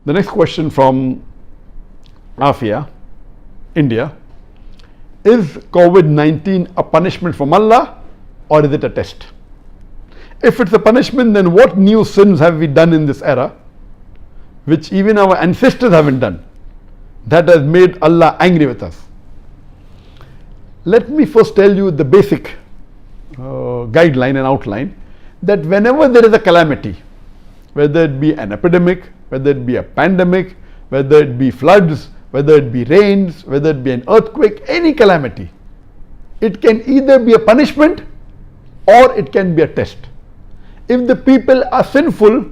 The next question from Afia, India. Is COVID-19 a punishment from Allah or is it a test? If it's a punishment, then what new sins have we done in this era which even our ancestors haven't done, that has made Allah angry with us? Let me first tell you the basic guideline and outline, that whenever there is a calamity, whether it be an epidemic, whether it be a pandemic, whether it be floods, whether it be rains, whether it be an earthquake, any calamity, it can either be a punishment or it can be a test. If the people are sinful,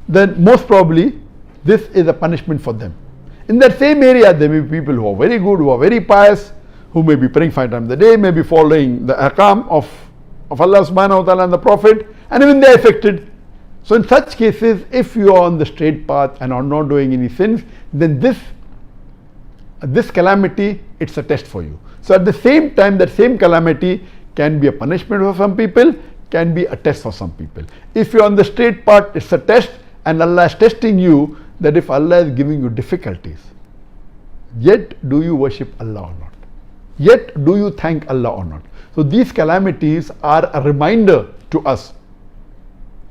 then most probably this is a punishment for them. In that same area, there may be people who are very good, who are very pious, who may be praying 5 times a day, may be following the ahkam of Allah subhanahu wa ta'ala and the Prophet, and even they are affected. So in such cases, if you are on the straight path and are not doing any sins, then this calamity, it's a test for you. So at the same time, that same calamity can be a punishment for some people, can be a test for some people. If you are on the straight path, it's a test, and Allah is testing you, that if Allah is giving you difficulties, yet do you worship Allah or not? Yet do you thank Allah or not? So these calamities are a reminder to us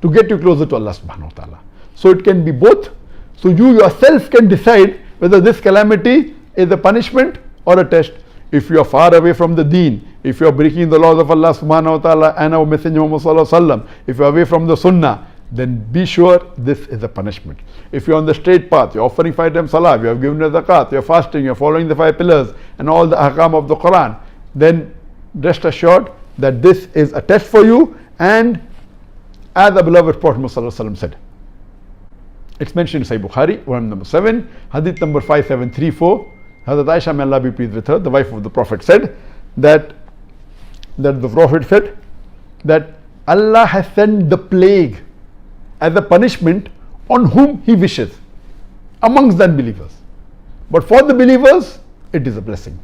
to get you closer to Allah subhanahu wa ta'ala. So it can be both. So you yourself can decide whether this calamity is a punishment or a test. If you are far away from the Deen, if you are breaking the laws of Allah subhanahu wa ta'ala and our Messenger Muhammad sallallahu alaihi wasallam, if you are away from the Sunnah, then be sure this is a punishment. If you are on the straight path, you are offering 5 times salah, you have given the zakat, you are fasting, you are following the 5 pillars and all the ahkam of the Quran, then rest assured that this is a test for you. And as the beloved Prophet Muhammad said, it's mentioned in Sahih Bukhari, volume number 7, hadith number 5734. Hazrat Aisha, may Allah be pleased with her, the wife of the Prophet, said that the Prophet said that Allah has sent the plague as a punishment on whom He wishes amongst the unbelievers. But for the believers, it is a blessing.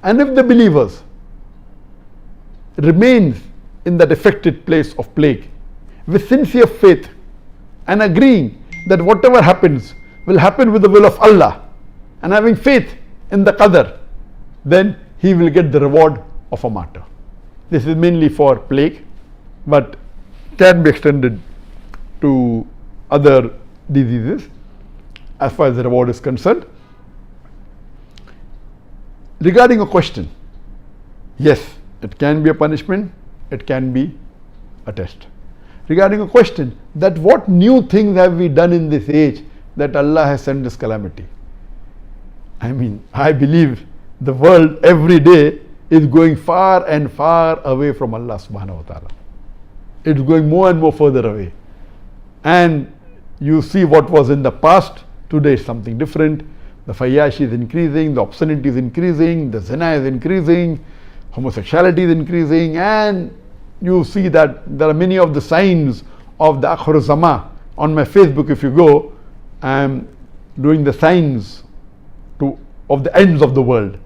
And if the believers remain in that affected place of plague with sincere faith and agreeing that whatever happens will happen with the will of Allah, and having faith in the qadr, then he will get the reward of a martyr. This is mainly for plague, but can be extended to other diseases as far as the reward is concerned. Regarding a question, yes, it can be a punishment, it can be a test. Regarding a question, that what new things have we done in this age that Allah has sent this calamity? I mean, I believe the world every day is going far and far away from Allah subhanahu wa ta'ala. It's going more and more further away. And you see what was in the past, today is something different. The fayashi is increasing, the obscenity is increasing, the zina is increasing, homosexuality is increasing, and you see that there are many of the signs of the Akhir Zama. On my Facebook, if you go, I am doing the signs of the ends of the world,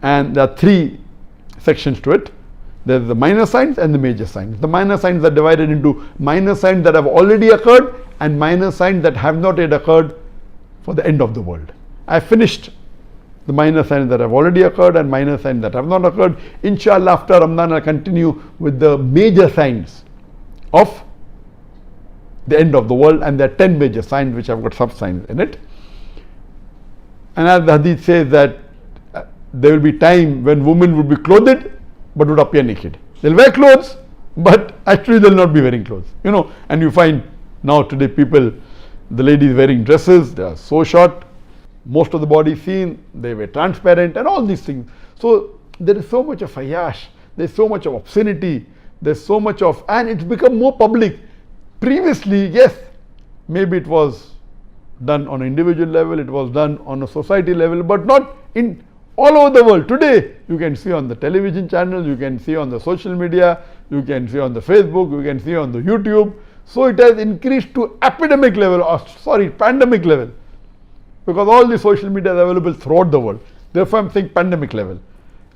and there are 3 sections to it. There is the minor signs and the major signs. The minor signs are divided into minor signs that have already occurred and minor signs that have not yet occurred for the end of the world. I finished the minor signs that have already occurred and minor signs that have not occurred. Inshallah, after Ramadan, I'll continue with the major signs of the end of the world, and there are 10 major signs which have got sub-signs in it. And as the hadith says that there will be time when women would be clothed but would appear naked. They'll wear clothes, but actually they'll not be wearing clothes. You know, and you find now today people, the ladies wearing dresses, they are so short, most of the body is seen, they were transparent and all these things. So there is so much of fayash, there's so much of obscenity, there's so much of, and it's become more public. Previously, yes, maybe it was done on an individual level, it was done on a society level, but not in all over the world. Today, you can see on the television channels, you can see on the social media, you can see on the Facebook, you can see on the YouTube. So it has increased to epidemic level, pandemic level, because all the social media is available throughout the world. Therefore, I'm saying pandemic level.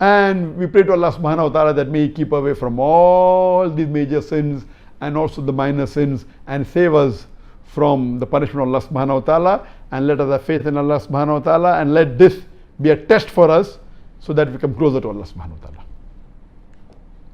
And we pray to Allah subhanahu wa ta'ala that may He keep away from all these major sins and also the minor sins, and save us from the punishment of Allah subhanahu wa ta'ala, and let us have faith in Allah subhanahu wa ta'ala, and let this be a test for us so that we come closer to Allah subhanahu wa ta'ala.